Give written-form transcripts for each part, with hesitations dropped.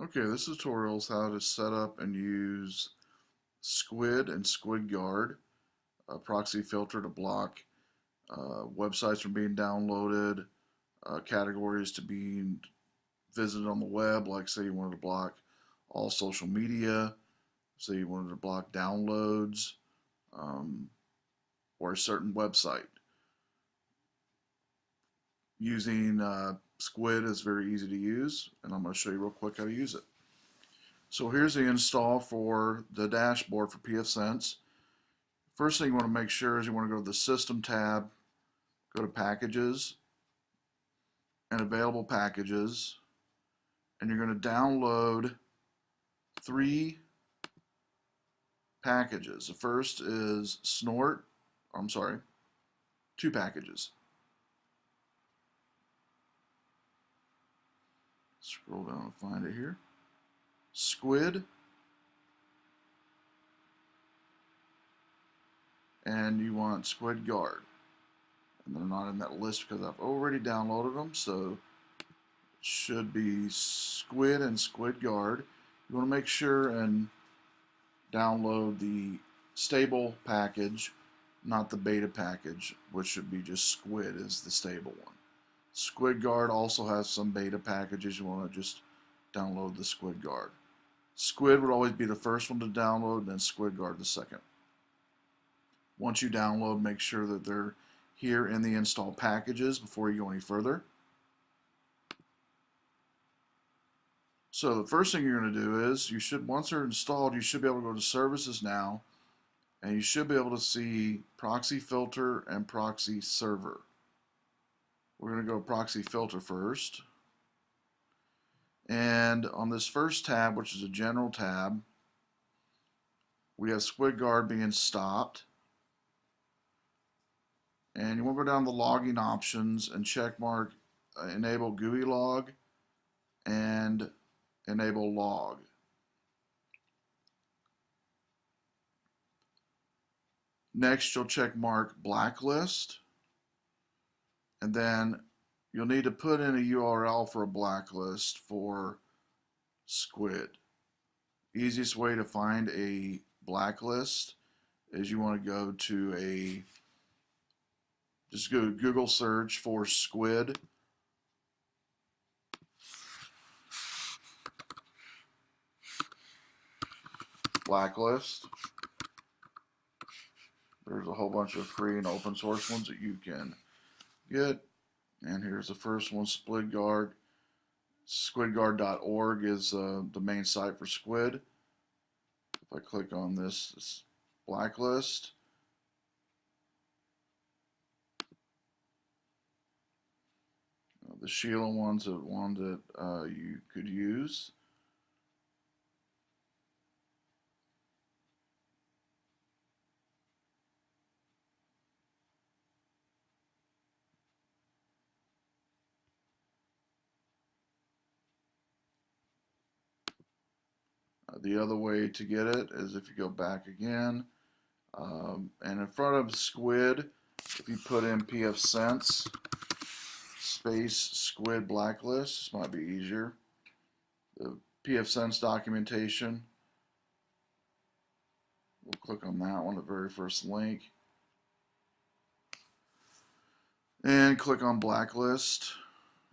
Okay, this tutorial is how to set up and use Squid and Squid Guard, a proxy filter to block websites from being downloaded, categories to being visited on the web, like say you wanted to block all social media, say you wanted to block downloads, um, or a certain website. Using Squid is very easy to use, and I'm going to show you real quick how to use it. So here's the install for the dashboard for PFSense. First thing you want to make sure is you want to go to the System tab, go to Packages and Available Packages, and you're going to download 3 packages. The first is Snort, I'm sorry, 2 packages. Scroll down and find it here. Squid, and you want Squid Guard. And they're not in that list because I've already downloaded them, so it should be Squid and Squid Guard. You want to make sure and download the stable package, not the beta package, which should be just Squid is the stable one. Squid Guard also has some beta packages. You want to just download the Squid Guard. Squid would always be the first one to download, and then Squid Guard the second. Once you download, make sure that they're here in the install packages before you go any further. So the first thing you're going to do is once they're installed, you should be able to go to Services now, and you should be able to see Proxy Filter and Proxy Server. We're going to go Proxy Filter first. And on this first tab, which is a General tab, we have Squid Guard being stopped. And you want to go down the logging options and check mark Enable GUI log and Enable log. Next, you'll check mark Blacklist, and then you'll need to put in a URL for a blacklist for Squid. Easiest way to find a blacklist is you want to go to just go to Google search for Squid. Blacklist. There's a whole bunch of free and open source ones that you can get. And here's the first one, Squid Guard. Squidguard.org is the main site for Squid. If I click on this blacklist, the Sheila one's one that you could use. The other way to get it is if you go back again, and in front of Squid, if you put in PFSense space Squid blacklist, this might be easier. The PFSense documentation, we'll click on that one, the very first link, and click on blacklist,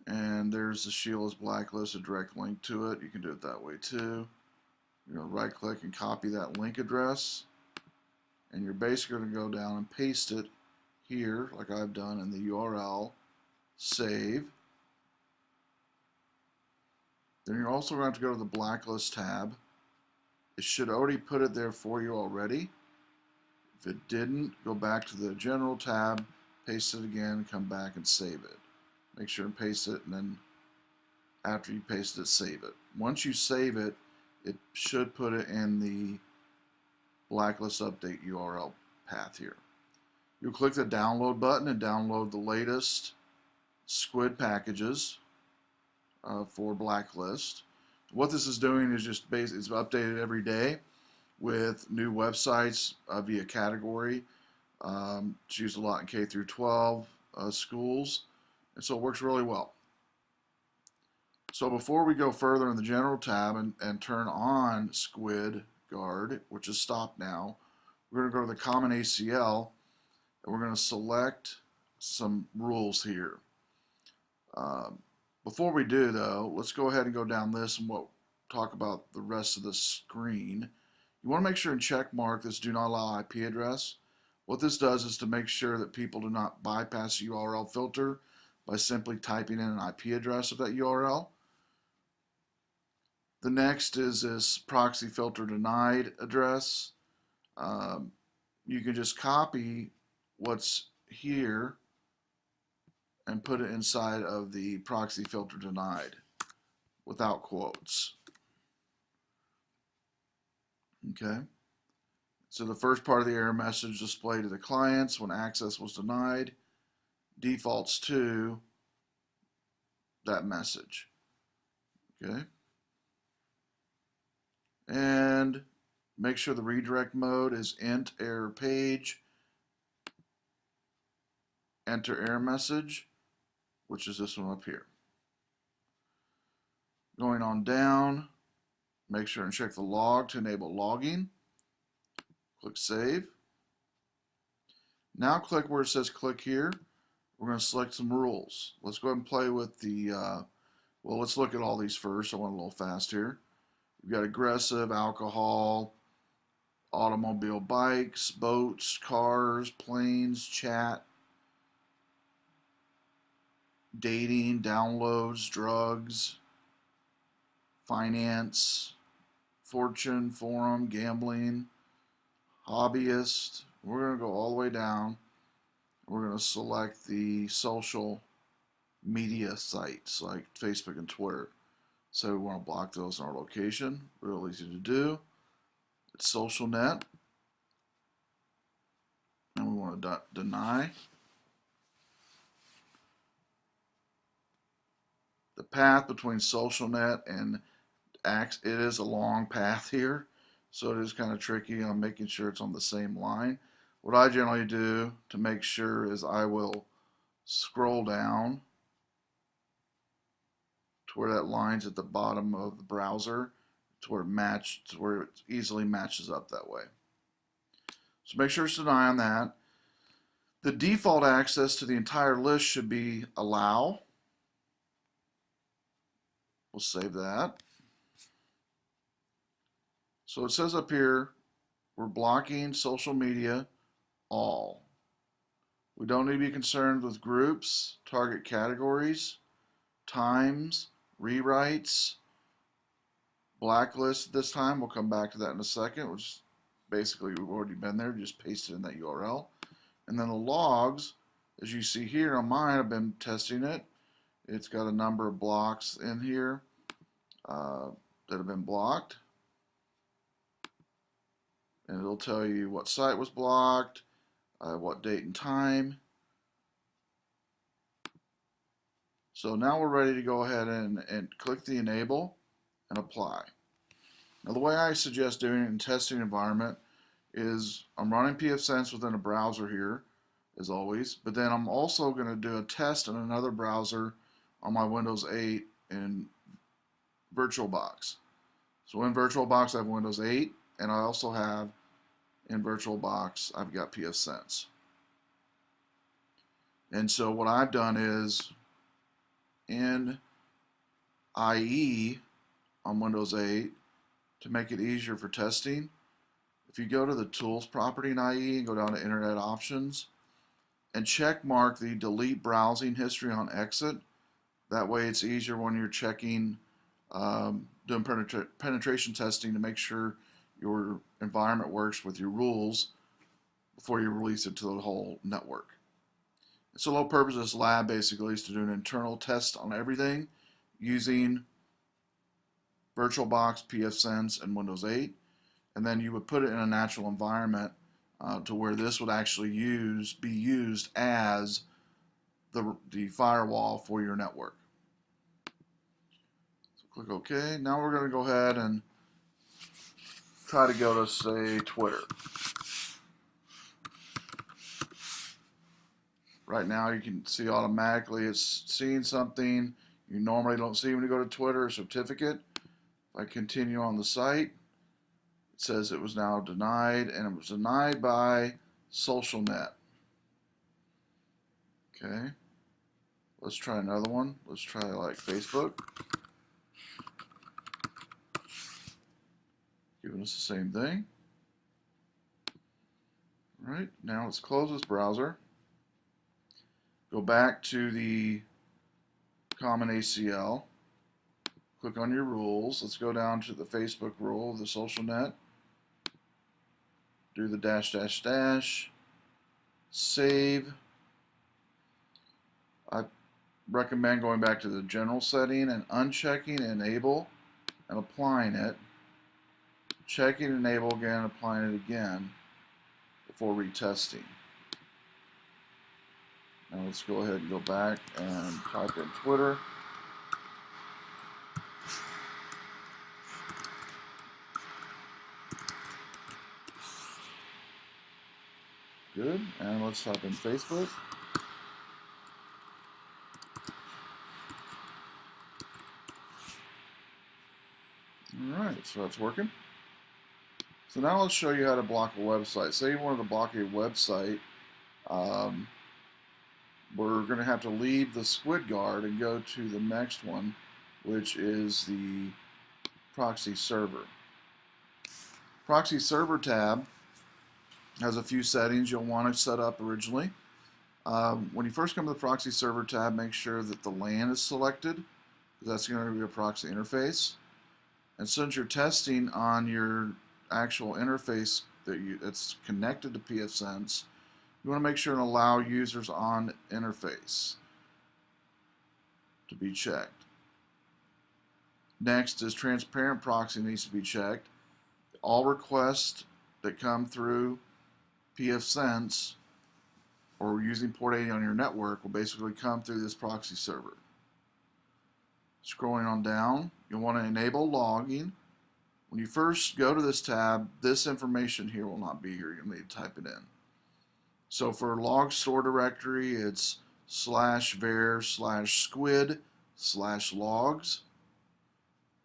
and there's the Sheila's blacklist, a direct link to it. You can do it that way too. You're going to right click and copy that link address, and you're basically going to go down and paste it here like I've done in the URL, save. Then you're also going to have to go to the blacklist tab. It should already put it there for you already. If it didn't, go back to the general tab, paste it again, come back and save it. Make sure and paste it, and then after you paste it, save it. Once you save it, it should put it in the blacklist update URL path here. You'll click the download button and download the latest Squid packages for blacklist. What this is doing is just it's updated every day with new websites via category. It's used a lot in K through 12 schools, and so it works really well. So before we go further in the General tab and turn on Squid Guard, which is stopped now, we're going to go to the Common ACL, and we're going to select some rules here. Before we do, though, let's go ahead and go down this and we'll talk about the rest of the screen. You want to make sure and check mark this do not allow IP address. What this does is to make sure that people do not bypass the URL filter by simply typing in an IP address of that URL. The next is this proxy filter denied address. You can just copy what's here and put it inside of the proxy filter denied without quotes. Okay. So the first part of the error message displayed to the clients when access was denied defaults to that message. Okay. And make sure the redirect mode is int error page, enter error message, which is this one up here. Going on down, make sure and check the log to enable logging. Click save. Now click where it says click here. We're going to select some rules. Let's go ahead and play with the, well, let's look at all these first. I went a little fast here. We've got aggressive, alcohol, automobile, bikes, boats, cars, planes, chat, dating, downloads, drugs, finance, fortune, forum, gambling, hobbyist. We're going to go all the way down. We're going to select the social media sites like Facebook and Twitter. So we want to block those in our location. Real easy to do. It's social net. And we want to deny. The path between social net and it is a long path here. So it is kind of tricky on making sure it's on the same line. What I generally do to make sure is I will scroll down to where that line's at the bottom of the browser to where it easily matches up that way. So make sure it's deny on that. The default access to the entire list should be allow. We'll save that. So it says up here, we're blocking social media all. We don't need to be concerned with groups, target categories, times, rewrites, blacklist this time. We'll come back to that in a second, which basically we've already been there, just paste it in that URL. And then the logs, as you see here on mine, I've been testing it. It's got a number of blocks in here that have been blocked. And it'll tell you what site was blocked, what date and time. So now we're ready to go ahead and click the enable and apply. Now the way I suggest doing it in testing environment is I'm running PFSense within a browser here, as always, but then I'm also going to do a test in another browser on my Windows 8 in VirtualBox. So in VirtualBox I have Windows 8, and I also have in VirtualBox I've got PFSense. And so what I've done is in IE on Windows 8, to make it easier for testing, if you go to the Tools property in IE and go down to Internet Options and check mark the Delete Browsing History on Exit, that way it's easier when you're checking, doing penetration testing to make sure your environment works with your rules before you release it to the whole network. So the whole purpose of this lab basically is to do an internal test on everything using VirtualBox, PFSense, and Windows 8, and then you would put it in a natural environment to where this would actually be used as the firewall for your network. So click OK. Now we're going to go ahead and try to go to, say, Twitter. Right now you can see automatically it's seeing something. You normally don't see when you go to Twitter a certificate. If I continue on the site, it says it was now denied, and it was denied by SocialNet. Okay, let's try another one. Let's try like Facebook. Giving us the same thing. All right, now let's close this browser. Go back to the Common ACL. Click on your rules. Let's go down to the Facebook rule of the SocialNet. Do the -- save. I recommend going back to the general setting and unchecking enable and applying it. Checking enable again, applying it again before retesting. Now let's go ahead and go back and type in Twitter. Good. And let's type in Facebook. Alright, so that's working. So now let's show you how to block a website. Say you wanted to block a website. We're going to have to leave the Squid Guard and go to the next one, which is the proxy server. Proxy server tab has a few settings you'll want to set up originally. When you first come to the proxy server tab, make sure that the LAN is selected, because that's going to be a proxy interface. And since you're testing on your actual interface that's connected to PFSense, you want to make sure and allow users on interface to be checked. Next is transparent proxy needs to be checked. All requests that come through PFSense or using port 80 on your network will basically come through this proxy server. Scrolling on down, you'll want to enable logging. When you first go to this tab, this information here will not be here. You'll need to type it in. So for log store directory, it's /var/squid/logs.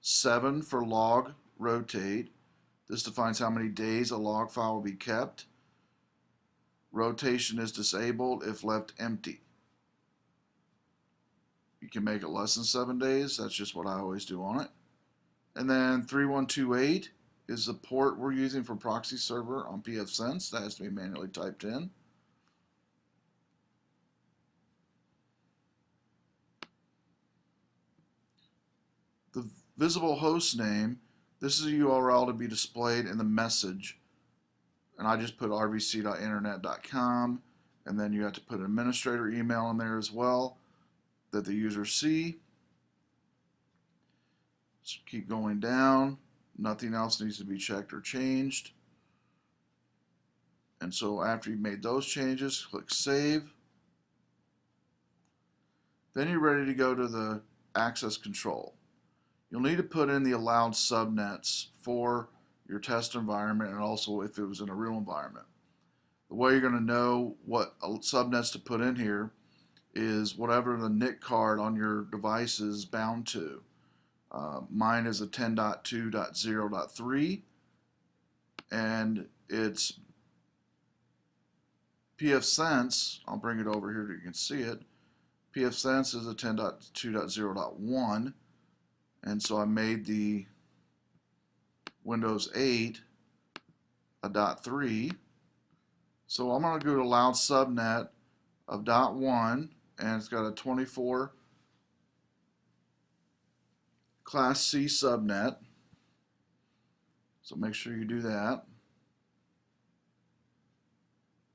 7 for log rotate. This defines how many days a log file will be kept. Rotation is disabled if left empty. You can make it less than 7 days. That's just what I always do on it. And then 3128 is the port we're using for proxy server on PFSense. That has to be manually typed in. The visible host name, this is a URL to be displayed in the message. And I just put rvc.internet.com, and then you have to put an administrator email in there as well that the users see. So keep going down. Nothing else needs to be checked or changed. And so after you've made those changes, click Save. Then you're ready to go to the access control. You'll need to put in the allowed subnets for your test environment and also if it was in a real environment. The way you're going to know what subnets to put in here is whatever the NIC card on your device is bound to. Mine is a 10.2.0.3 and it's PFSense. I'll bring it over here so you can see it. PFSense is a 10.2.0.1, and so I made the Windows 8 a .3. So I'm going to go to allowed subnet of .1, and it's got a 24 Class C subnet. So make sure you do that.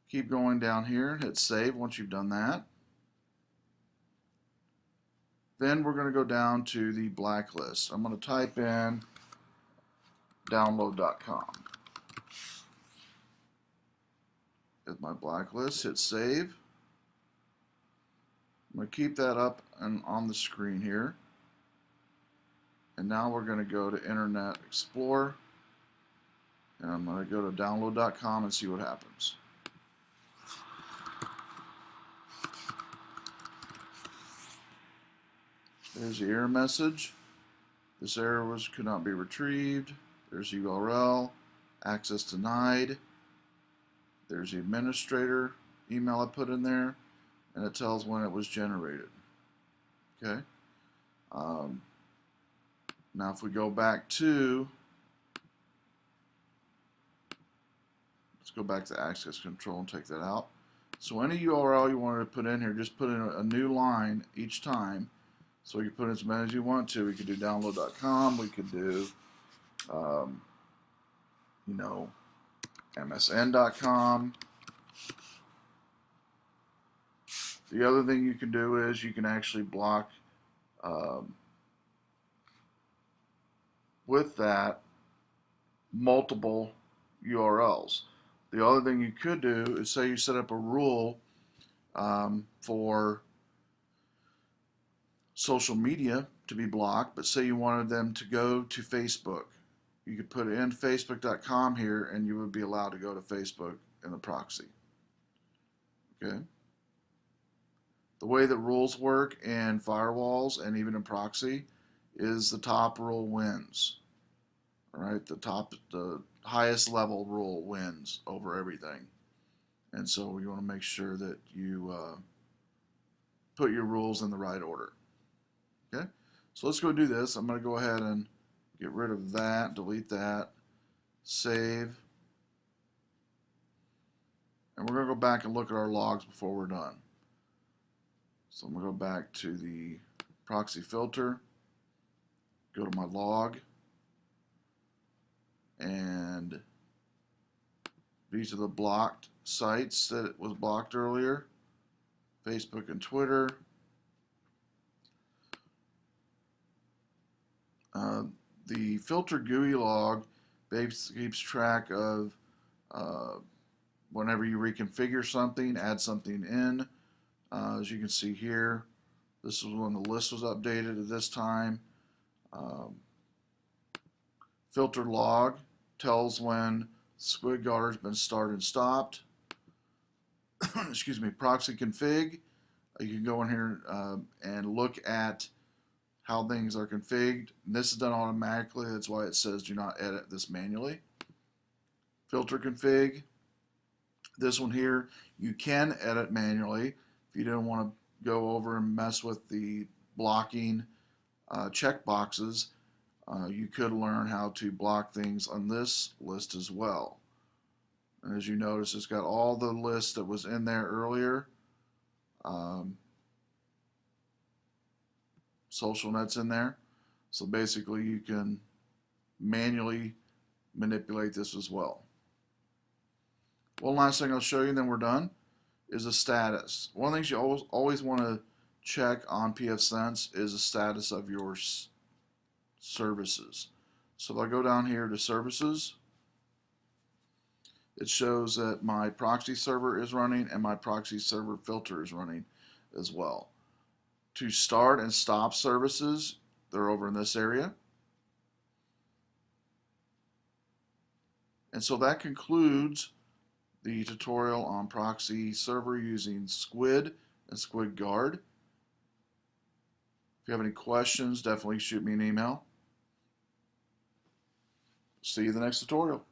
Keep going down here, hit save once you've done that. Then we're going to go down to the blacklist. I'm going to type in download.com. Hit my blacklist, hit save. I'm going to keep that up and on the screen here. And now we're going to go to Internet Explorer. And I'm going to go to download.com and see what happens. There's the error message. This error could not be retrieved. There's URL, access denied. There's the administrator email I put in there, and it tells when it was generated. Okay. Now if we go back to, let's go back to access control and take that out. So any URL you wanted to put in here, just put in a new line each time. So you can put in as many as you want to. We could do download.com. We could do, you know, msn.com. The other thing you can do is you can actually block with that multiple URLs. The other thing you could do is say you set up a rule for social media to be blocked, but say you wanted them to go to Facebook. You could put in facebook.com here and you would be allowed to go to Facebook in the proxy. Okay. The way that rules work in firewalls and even in proxy is the top rule wins. All right, the highest level rule wins over everything. And so you want to make sure that you put your rules in the right order. Okay, so let's go do this. I'm going to go ahead and get rid of that, delete that, save. And we're going to go back and look at our logs before we're done. So I'm going to go back to the proxy filter, go to my log, and these are the blocked sites that it was blocked earlier, Facebook and Twitter. The filter GUI log keeps track of whenever you reconfigure something, add something in. As you can see here, this is when the list was updated at this time. Filter log tells when Squid Guard has been started and stopped. Excuse me, proxy config. You can go in here and look at how things are configured. And this is done automatically. That's why it says do not edit this manually. Filter config. This one here, you can edit manually if you don't want to go over and mess with the blocking check boxes. You could learn how to block things on this list as well. And as you notice, it's got all the lists that was in there earlier. Social net's in there. So basically you can manually manipulate this as well. One last thing I'll show you and then we're done is the status. One of the things you always want to check on PFSense is the status of your services. So if I go down here to services, it shows that my proxy server is running and my proxy server filter is running as well. To start and stop services, they're over in this area. And so that concludes the tutorial on proxy server using Squid and Squid Guard. If you have any questions, definitely shoot me an email. See you in the next tutorial.